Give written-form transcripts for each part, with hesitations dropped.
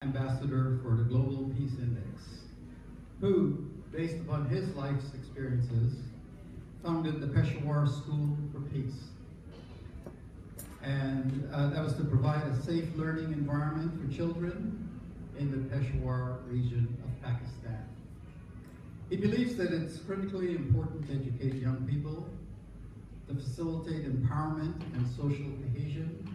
Ambassador for the Global Peace Index, who, based upon his life's experiences, founded the Peshawar School for Peace. And that was to provide a safe learning environment for children in the Peshawar region of Pakistan. He believes that it's critically important to educate young people, to facilitate empowerment and social cohesion,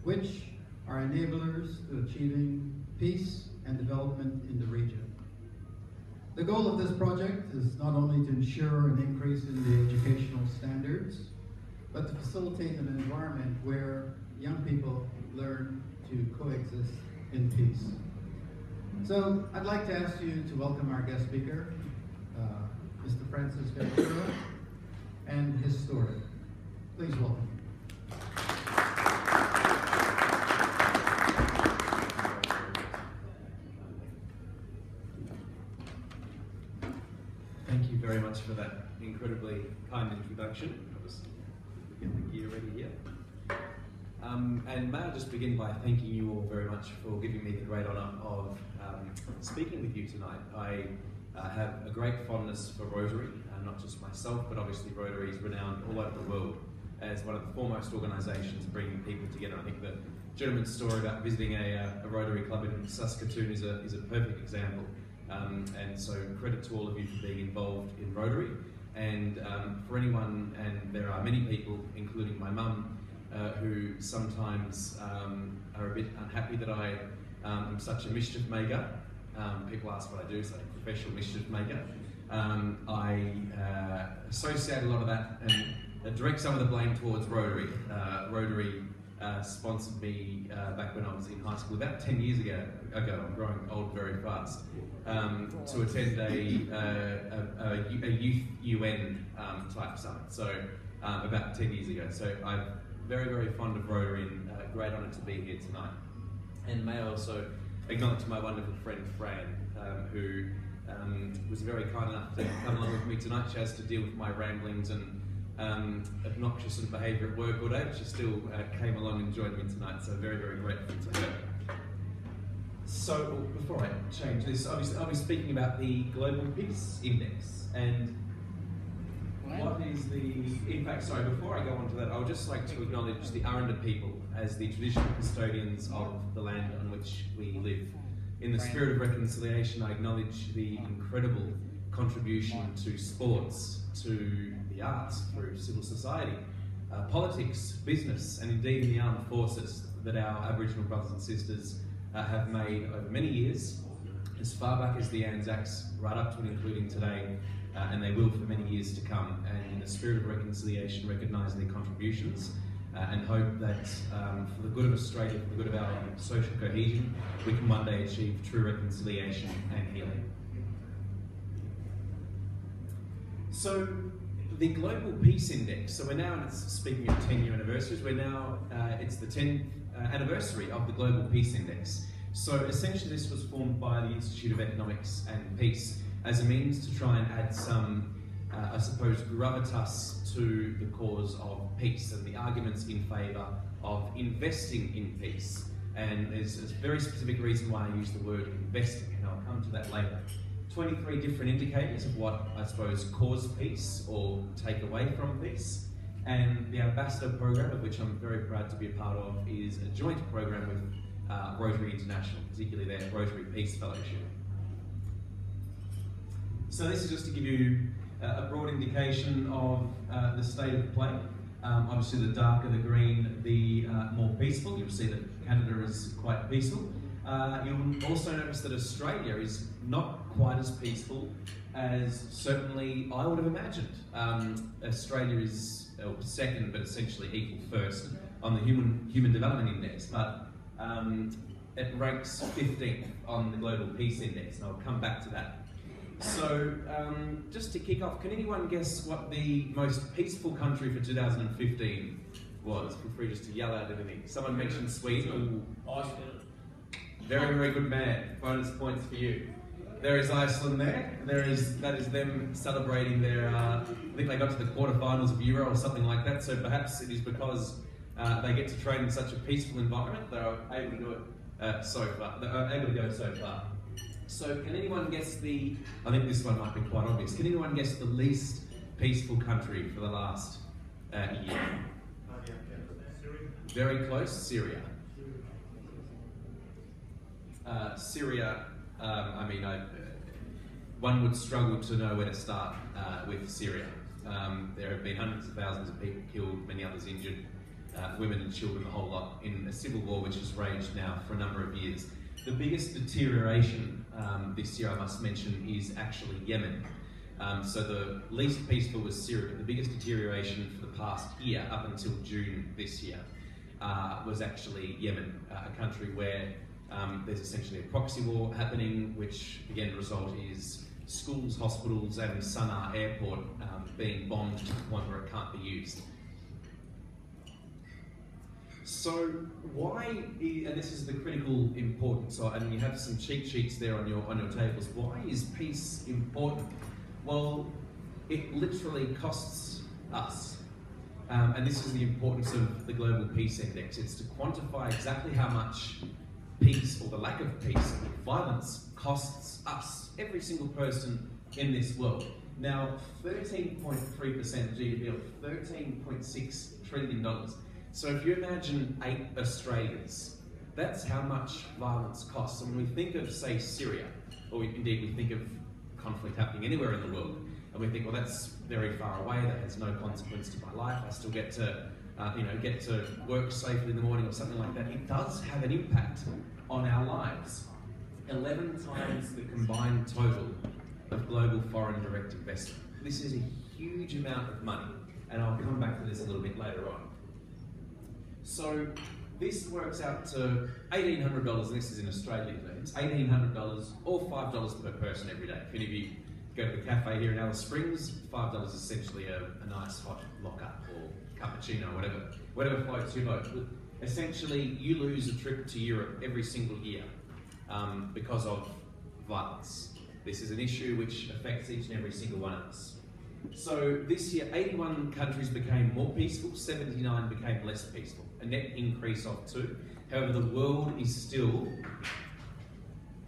which are enablers to achieving peace and development in the region. The goal of this project is not only to ensure an increase in the educational standards, but to facilitate an environment where young people learn to coexist in peace. So I'd like to ask you to welcome our guest speaker, Mr. Francis Ventura, and his story. Please welcome. Thank you very much for that incredibly kind introduction. I'll just get the gear ready here. And may I just begin by thanking you all very much for giving me the great honour of speaking with you tonight. I have a great fondness for Rotary, not just myself, but obviously Rotary is renowned all over the world as one of the foremost organisations bringing people together. I think the gentleman's story about visiting a Rotary Club in Saskatoon is a perfect example. And so credit to all of you for being involved in Rotary. And for anyone, and there are many people, including my mum, who sometimes are a bit unhappy that I am such a mischief maker. People ask what I do, so I'm a professional mischief maker. I associate a lot of that and direct some of the blame towards Rotary. Rotary sponsored me back when I was in high school, about 10 years ago. I'm growing old very fast, to attend a youth UN type summit. So about 10 years ago. So I'm very, very fond of Rotary and great honour to be here tonight. And may I also acknowledge my wonderful friend Fran, who was very kind enough to come along with me tonight. She has to deal with my ramblings and obnoxious behaviour at work all day, but she still came along and joined me tonight, so very, very grateful to her. So before I change this, obviously I'll be speaking about the Global Peace Index and what is the impact. Sorry, before I go on to that, I would just like to acknowledge the Aranda people as the traditional custodians of the land on which we live. In the spirit of reconciliation, I acknowledge the incredible contribution to sports, to the arts, through civil society, politics, business, and indeed in the armed forces that our Aboriginal brothers and sisters have made over many years, as far back as the Anzacs, right up to and including today, and they will for many years to come. And in the spirit of reconciliation, recognise their contributions and hope that for the good of Australia, for the good of our social cohesion, we can one day achieve true reconciliation and healing. So, the Global Peace Index, so we're now, and it's speaking of 10-year anniversaries, we're now, it's the 10th anniversary of the Global Peace Index. So essentially this was formed by the Institute of Economics and Peace as a means to try and add some, I suppose, gravitas to the cause of peace and the arguments in favour of investing in peace. And there's a very specific reason why I use the word investing, and I'll come to that later. 23 different indicators of what, I suppose, cause peace or take away from peace. And the Ambassador program, of which I'm very proud to be a part of, is a joint program with Rotary International, particularly their Rotary Peace Fellowship. So this is just to give you a broad indication of the state of play. Obviously the darker the green, the more peaceful. You'll see that Canada is quite peaceful. You'll also notice that Australia is not quite as peaceful as certainly I would have imagined. Australia is second, but essentially equal first on the Human Development Index, but it ranks 15th on the Global Peace Index, and I'll come back to that. So, just to kick off, can anyone guess what the most peaceful country for 2015 was? Feel free just to yell out anything. Someone mentioned Sweden. Iceland. Very, very good man. Bonus points for you. There is Iceland there. That is them celebrating their, I think they got to the quarterfinals of Euro or something like that, so perhaps it is because they get to train in such a peaceful environment, they are able to do it so far, able to go so far. So can anyone guess I think this one might be quite obvious, can anyone guess the least peaceful country for the last year? Very close, Syria. Syria, one would struggle to know where to start with Syria. There have been hundreds of thousands of people killed, many others injured, women and children, a whole lot, in a civil war which has raged now for a number of years. The biggest deterioration this year, I must mention, is actually Yemen. So the least peaceful was Syria, but the biggest deterioration for the past year, up until June this year, was actually Yemen, a country where there's essentially a proxy war happening, which again result is schools, hospitals and Sana'a airport being bombed to the point where it can't be used. So why, and this is the critical importance, and you have some cheat sheets there on your tables, why is peace important? Well, it literally costs us. And this is the importance of the Global Peace Index. It's to quantify exactly how much peace, or the lack of peace, violence costs us, every single person in this world. Now, 13.3% GDP, or $13.6 trillion. So if you imagine 8 Australians, that's how much violence costs. And when we think of, say, Syria, or indeed we think of conflict happening anywhere in the world, and we think, well, that's very far away, that has no consequence to my life, I still get to get to work safely in the morning or something like that. It does have an impact on our lives. 11 times the combined total of global foreign direct investment. This is a huge amount of money, and I'll come back to this a little bit later on. So this works out to $1,800, and this is in Australian terms, $1,800 or $5 per person every day. If any of you go to the cafe here in Alice Springs, $5 is essentially a nice hot mocha or cappuccino, whatever floats your boat. But essentially, you lose a trip to Europe every single year because of violence. This is an issue which affects each and every single one of us. So this year, 81 countries became more peaceful, 79 became less peaceful, a net increase of 2. However, the world is still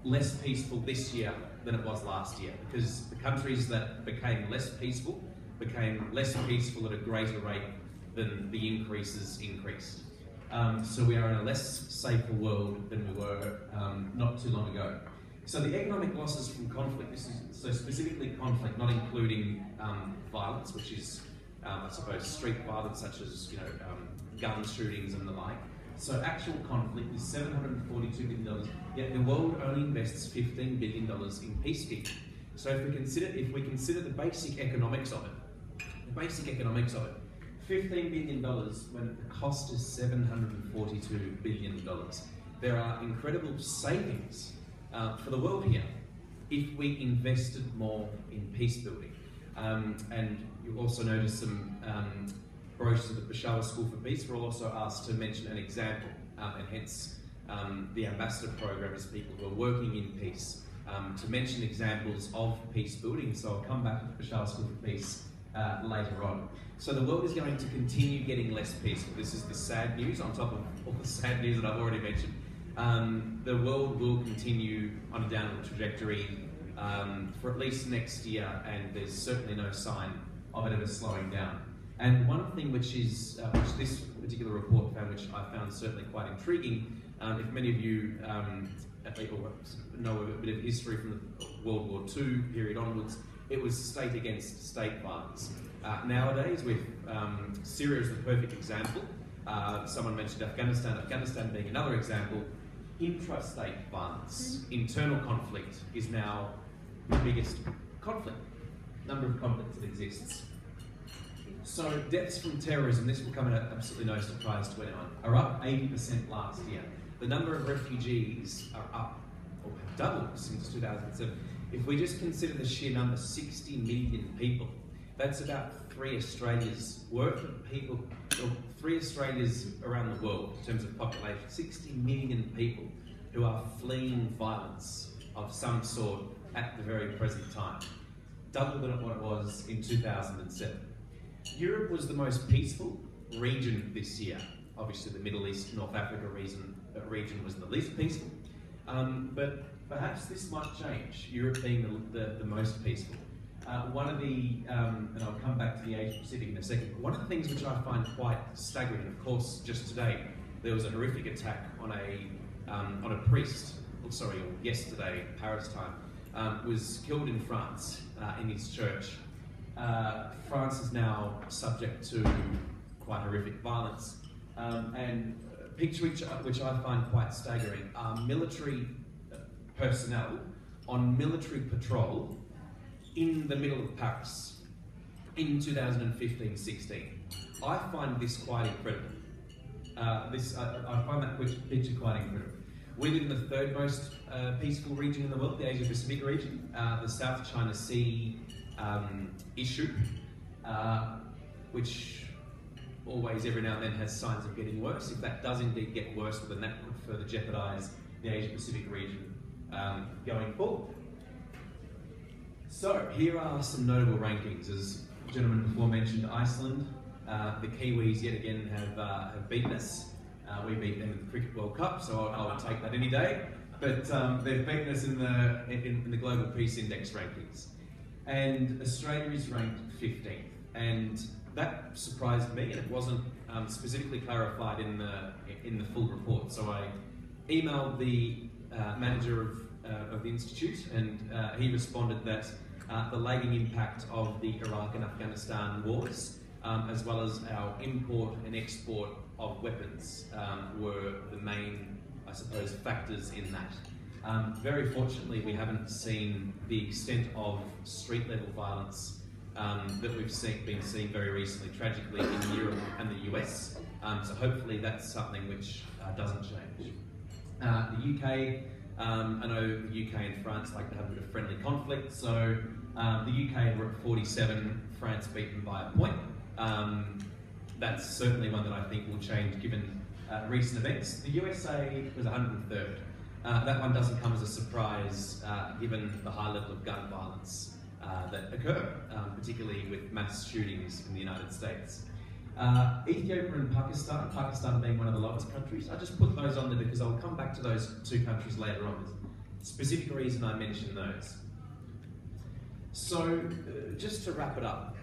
less peaceful this year than it was last year, because the countries that became less peaceful at a greater rate than the increases increased. So we are in a less safer world than we were not too long ago. So the economic losses from conflict, so specifically conflict, not including violence, which is, I suppose, street violence such as gun shootings and the like. So actual conflict is $742 billion, yet the world only invests $15 billion in peacekeeping. So if we consider the basic economics of it, $15 billion when the cost is $742 billion. There are incredible savings for the world here if we invested more in peace building. And you'll also notice some brochures of the Peshawar School for Peace. We're also asked to mention an example, and hence the ambassador program is people who are working in peace, to mention examples of peace building. So I'll come back to the Peshawar School for Peace later on. So the world is going to continue getting less peaceful. This is the sad news on top of all the sad news that I've already mentioned. The world will continue on a downward trajectory for at least next year, and there's certainly no sign of it ever slowing down. And one thing which this particular report found, which I found certainly quite intriguing, if many of you know a bit of history from the World War II period onwards, it was state against state violence. Nowadays, with Syria is the perfect example. Someone mentioned Afghanistan being another example. Intrastate violence, internal conflict, is now the biggest number of conflicts that exists. So deaths from terrorism, this will come at absolutely no surprise to anyone, are up 80% last year. The number of refugees are up, or have doubled since 2007. If we just consider the sheer number, 60 million people, that's about 3 Australias worth of people, or 3 Australias around the world in terms of population. 60 million people who are fleeing violence of some sort at the very present time. Double than what it was in 2007. Europe was the most peaceful region this year. Obviously the Middle East, North Africa region region was the least peaceful. But perhaps this might change, Europe being the most peaceful. One of the, and I'll come back to the Asia Pacific in a second, one of the things which I find quite staggering, of course, just today, there was a horrific attack on a priest, or yesterday, Paris time, was killed in France, in his church. France is now subject to quite horrific violence, and a picture which I find quite staggering are military personnel on military patrol in the middle of Paris in 2015-16. I find this quite incredible. I find that picture quite incredible. We live in the third most peaceful region in the world, the Asia Pacific region, the South China Sea issue, which always every now and then has signs of getting worse. If that does indeed get worse, then that could further jeopardise the Asia Pacific region going forward. So here are some notable rankings. As the gentleman before mentioned, Iceland, the Kiwis yet again have beaten us. We beat them in the Cricket World Cup, so I'll take that any day. But they've beaten us in the Global Peace Index rankings. And Australia is ranked 15th. And that surprised me, and it wasn't specifically clarified in the full report. So I emailed the manager of the institute, and he responded that the lagging impact of the Iraq and Afghanistan wars, as well as our import and export of weapons, were the main, I suppose, factors in that. Very fortunately, we haven't seen the extent of street-level violence that we've been seeing very recently, tragically, in Europe and the US. So hopefully that's something which doesn't change. The UK, I know the UK and France like to have a bit of friendly conflict, so the UK were at 47, France beaten by a point. That's certainly one that I think will change given recent events. The USA was 103rd. That one doesn't come as a surprise given the high level of gun violence that occur, particularly with mass shootings in the United States. Ethiopia and Pakistan being one of the lowest countries. I just put those on there because I'll come back to those two countries later on. There's a specific reason I mentioned those. So, just to wrap it up,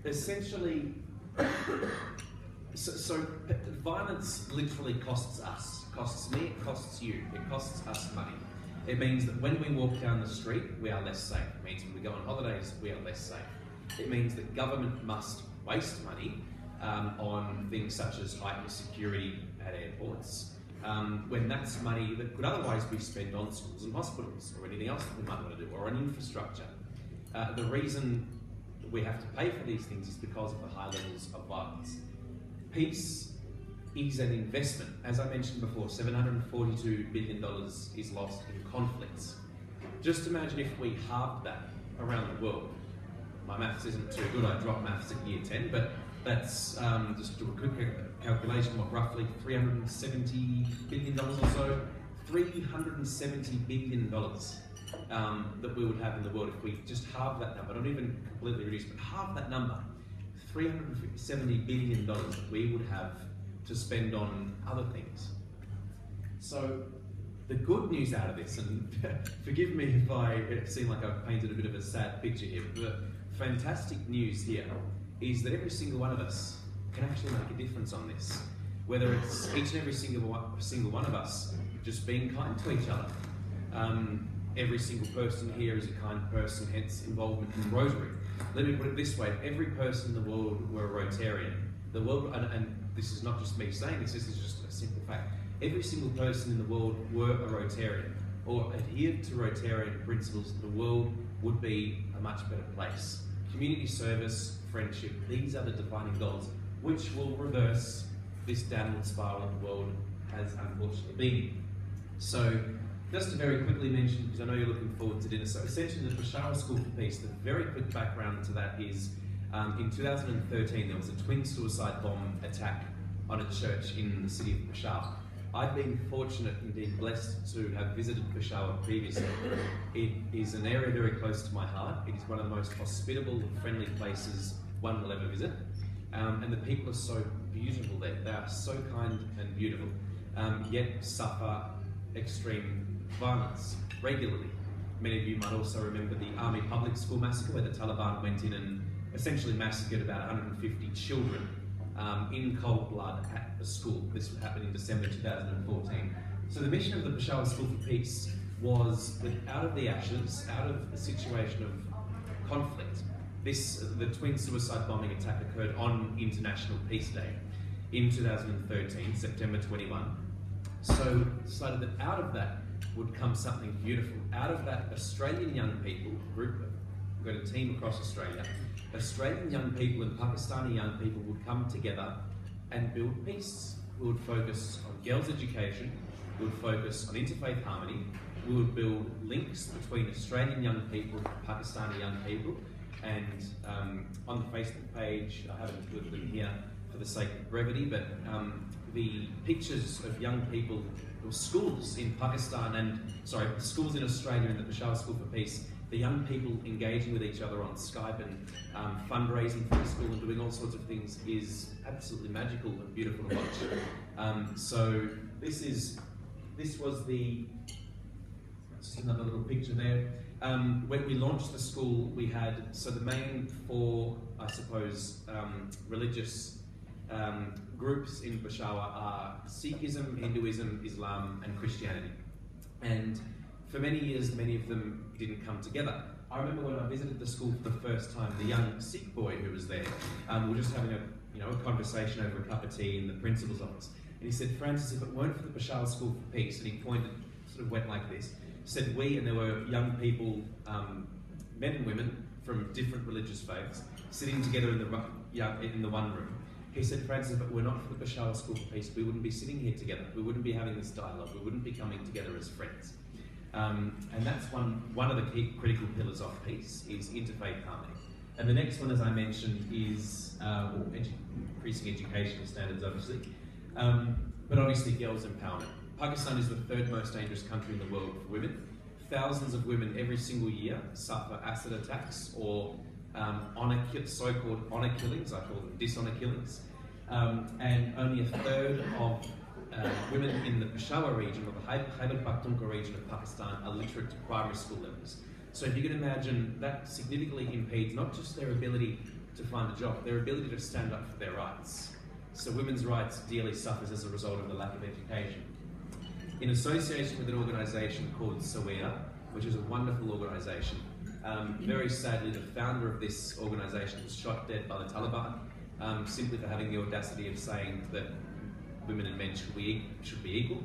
essentially, so violence literally costs us, costs me, it costs you, it costs us money. It means that when we walk down the street, we are less safe. It means when we go on holidays, we are less safe. It means that government must waste money on things such as heightened security at airports, when that's money that could otherwise be spent on schools and hospitals or anything else that we might want to do, or on infrastructure. The reason we have to pay for these things is because of the high levels of violence. Peace is an investment. As I mentioned before, $742 billion is lost in conflicts. Just imagine if we halved that around the world. My maths isn't too good, I dropped maths at year 10, but that's, just do a quick calculation, roughly $370 billion or so? $370 billion that we would have in the world if we just halved that number, not even completely reduced, but half that number. $370 billion that we would have to spend on other things. So the good news out of this, and forgive me if I seem like I've painted a bit of a sad picture here, but the fantastic news here is that every single one of us can actually make a difference on this. Whether it's each and every single one of us just being kind to each other. Every single person here is a kind person, hence involvement in Rotary. Let me put it this way, if every person in the world were a Rotarian, the world, and this is not just me saying this is just a simple fact, every single person in the world were a Rotarian, or adhered to Rotarian principles, the world would be a much better place. Community service, friendship, these are the defining goals, which will reverse this downward spiral that the world has unfortunately been in. So, just to very quickly mention, because I know you're looking forward to dinner, so essentially the Peshawar School for Peace, the very quick background to that is, in 2013 there was a twin suicide bomb attack on a church in the city of Peshawar. I've been fortunate, indeed blessed, to have visited Peshawar previously. It is an area very close to my heart. It is one of the most hospitable and friendly places one will ever visit. And the people are so beautiful there. They are so kind and beautiful. yet suffer extreme violence regularly. Many of you might also remember the Army Public School massacre, where the Taliban went in and essentially massacred about 150 children in cold blood at a school. This happened in December 2014. So the mission of the Peshawar School for Peace was that out of the ashes, out of a situation of conflict, the twin suicide bombing attack occurred on International Peace Day in 2013, September 21. So decided that out of that would come something beautiful. Out of that, Australian young people, we've got a team across Australia, Australian young people and Pakistani young people would come together and build peace. We would focus on girls' education, we would focus on interfaith harmony, we would build links between Australian young people and Pakistani young people, and on the Facebook page, I haven't included them here for the sake of brevity, but the pictures of young people, or schools in Pakistan schools in Australia in the Peshawar School for Peace, the young people engaging with each other on Skype and fundraising for the school and doing all sorts of things is absolutely magical and beautiful to watch. So this was just another little picture there. When we launched the school, we had, so the main four, I suppose, religious groups in Peshawar are Sikhism, Hinduism, Islam and Christianity. And for many years, many of them didn't come together. I remember when I visited the school for the first time, the young Sikh boy who was there, we were just having a conversation over a cup of tea in the principal's office. And he said, Francis, if it weren't for the Peshawar School for Peace, and he pointed, sort of went like this, said we, and there were young people, men and women from different religious faiths, sitting together in the one room. He said, Francis, if it were not for the Peshawar School for Peace, we wouldn't be sitting here together. We wouldn't be having this dialogue. We wouldn't be coming together as friends. And that's one of the key critical pillars of peace, is interfaith harmony. And the next one, as I mentioned, is increasing educational standards, obviously, but obviously girls' empowerment. Pakistan is the third most dangerous country in the world for women. Thousands of women every single year suffer acid attacks or so-called honour killings, I call them dishonour killings. And only a third of women in the Peshawar region, or the Khyber Pakhtunkhwa region of Pakistan, are literate to primary school levels. So if you can imagine, that significantly impedes not just their ability to find a job, their ability to stand up for their rights. So women's rights dearly suffers as a result of the lack of education. In association with an organisation called Sawira, which is a wonderful organisation, very sadly the founder of this organisation was shot dead by the Taliban, simply for having the audacity of saying that women and men should be equal,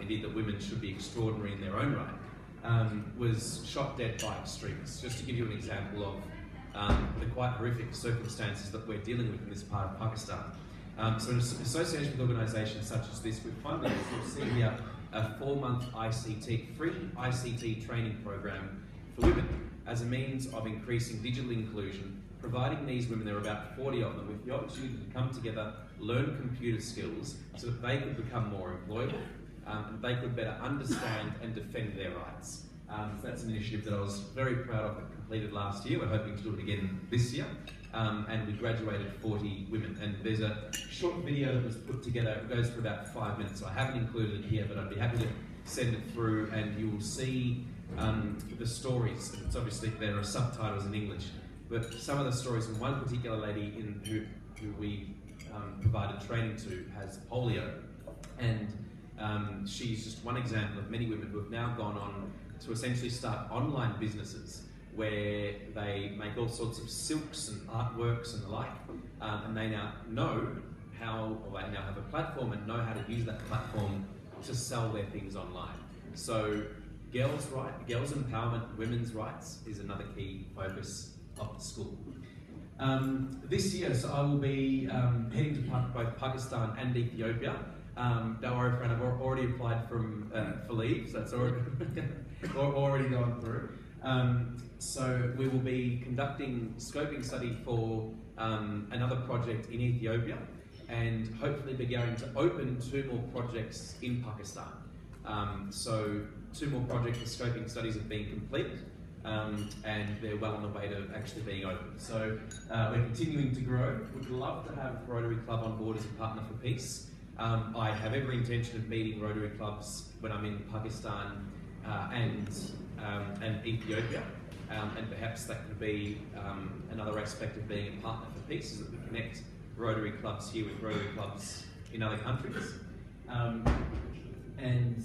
indeed that women should be extraordinary in their own right, was shot dead by extremists. Just to give you an example of the quite horrific circumstances that we're dealing with in this part of Pakistan. So in association with organisations such as this, we've funded, as you'll see here, a 4-month free ICT training program for women as a means of increasing digital inclusion, providing these women, there are about 40 of them, with the opportunity to come together, learn computer skills so that they could become more employable and they could better understand and defend their rights. So that's an initiative that I was very proud of that completed last year. We're hoping to do it again this year. And we graduated 40 women. And there's a short video that was put together. It goes for about 5 minutes. So I haven't included it here, but I'd be happy to send it through, and you will see the stories. It's obviously, there are subtitles in English, but some of the stories from one particular lady who we provided training to has polio, and she's just one example of many women who have now gone on to essentially start online businesses where they make all sorts of silks and artworks and the like, and they now know how, or they now have a platform and know how to use that platform to sell their things online. So girls' empowerment, women's rights is another key focus of the school. This year, so I will be heading to both Pakistan and Ethiopia. Don't worry, friend, I've already applied for leave, so it's already gone through. So we will be conducting scoping study for another project in Ethiopia, and hopefully be going to open 2 more projects in Pakistan. So 2 more project scoping studies have been completed, and they're well on the way to actually being open. So we're continuing to grow. We'd love to have Rotary Club on board as a partner for peace. I have every intention of meeting Rotary clubs when I'm in Pakistan and Ethiopia, and perhaps that could be another aspect of being a partner for peace, is that we connect Rotary clubs here with Rotary clubs in other countries. And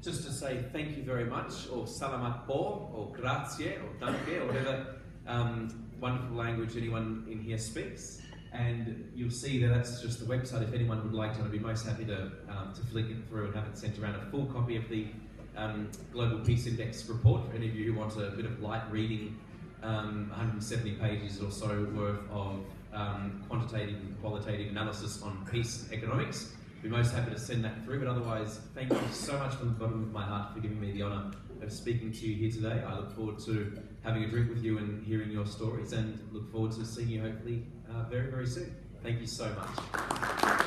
just to say thank you very much, or salamat po, or grazie, or danke, or whatever wonderful language anyone in here speaks. And you'll see that that's just the website. If anyone would like to, I'd be most happy to flick it through and have it sent around. A full copy of the Global Peace Index report for any of you who want a bit of light reading, 170 pages or so worth of quantitative and qualitative analysis on peace and economics. I'd be most happy to send that through, but otherwise, thank you so much from the bottom of my heart for giving me the honour of speaking to you here today. I look forward to having a drink with you and hearing your stories, and look forward to seeing you hopefully very, very soon. Thank you so much.